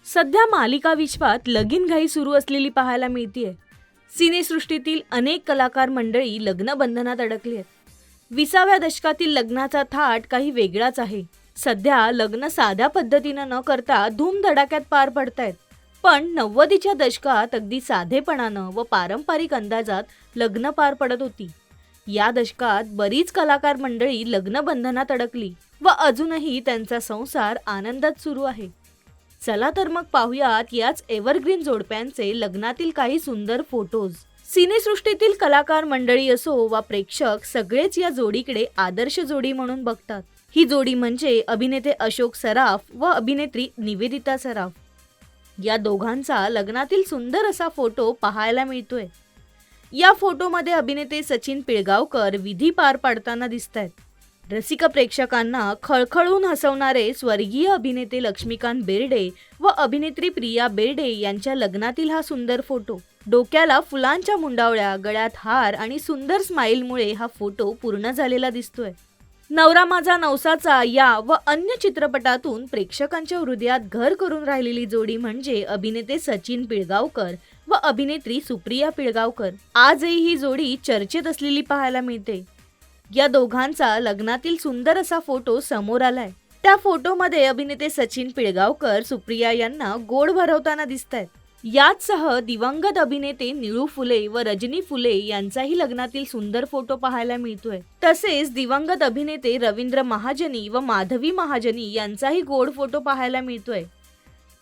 सध्या मालिका विश्वात लगीनघाई सुरू असलेली पाहायला मिळतीये. सिनेसृष्टीतील अनेक कलाकार मंडळी लग्न बंधनात अडकली आहेत. 20व्या दशकातील लग्नाचा थाट काही वेगळाच आहे. सध्या लग्न साध्या पद्धतीनं न करता धूमधडाक्यात पार पडतायत. पण 90च्या दशकात अगदी साधेपणानं व पारंपरिक अंदाजात लग्न पार पडत होती. या दशकात बरीच कलाकार मंडळी लग्न बंधनात अडकली व अजूनही त्यांचा संसार आनंदात सुरू आहे. चला तर मग पाहुयात याच एव्हरग्रीन जोडप्यांचे लग्नातील काही सुंदर फोटोज. सिनेसृष्टीतील कलाकार मंडळी असो वा प्रेक्षक सगळेच या जोडीकडे आदर्श जोडी म्हणून बघतात. ही जोडी म्हणजे अभिनेते अशोक सराफ व अभिनेत्री निवेदिता सराफ. या दोघांचा लग्नातील सुंदर असा फोटो पाहायला मिळतोय. या फोटोमध्ये अभिनेते सचिन पिळगावकर विधी पार पाडताना दिसतायत. रसिक प्रेक्षकांना खळखळून हसवणारे स्वर्गीय अभिनेते लक्ष्मीकांत बेर्डे व अभिनेत्री प्रिया बेर्डे यांच्या लग्नातील हा सुंदर फोटो. डोक्याला फुलांच्या मुंडावळ्या, गळ्यात हार आणि सुंदर स्माईलमुळे हा फोटो पूर्ण झालेला दिसतोय. नवरा माझा नवसाचा या व अन्य चित्रपटातून प्रेक्षकांच्या हृदयात घर करून राहिलेली जोडी म्हणजे अभिनेते सचिन पिळगावकर व अभिनेत्री सुप्रिया पिळगावकर. आजही ही जोडी चर्चेत असलेली पाहायला मिळते. या दोघांचा लग्नातील सुंदर असा फोटो समोर आलाय. त्या फोटोमध्ये अभिनेते सचिन पिळगावकर सुप्रिया यांना गोड भरवताना दिसतायत. याचसह दिवंगत अभिनेते निळू फुले व रजनी फुले यांचाही लग्नातील सुंदर फोटो पाहायला मिळतोय. तसेच दिवंगत अभिनेते रवींद्र महाजनी व माधवी महाजनी यांचाही गोड फोटो पाहायला मिळतोय.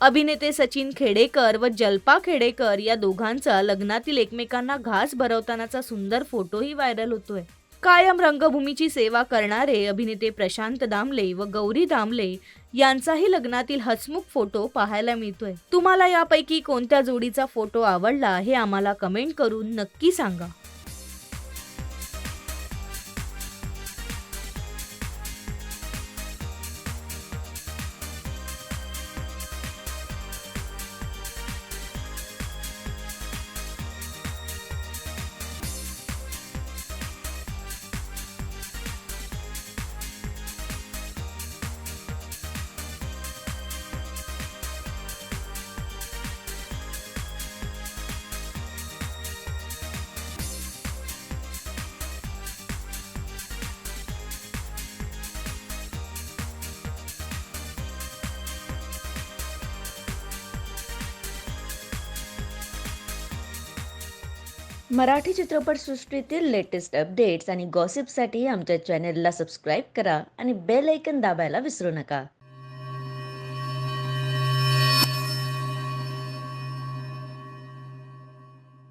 अभिनेते सचिन खेडेकर व जल्पा खेडेकर या दोघांचा लग्नातील एकमेकांना घास भरवतानाचा सुंदर फोटोही व्हायरल होतोय. कायम रंगभूमीची सेवा करणारे अभिनेते प्रशांत दामले व गौरी दामले यांचाही लग्नातील हसमुख फोटो पाहायला मिळतोय. तुम्हाला यापैकी कोणत्या जोडीचा फोटो आवडला हे आम्हाला कमेंट करून नक्की सांगा. मराठी चित्रपटसृष्टीतील लेटेस्ट अपडेट्स आणि गॉसिपसाठी आमच्या चॅनेलला सबस्क्राईब करा आणि बेल ऐकन दाबायला विसरू नका.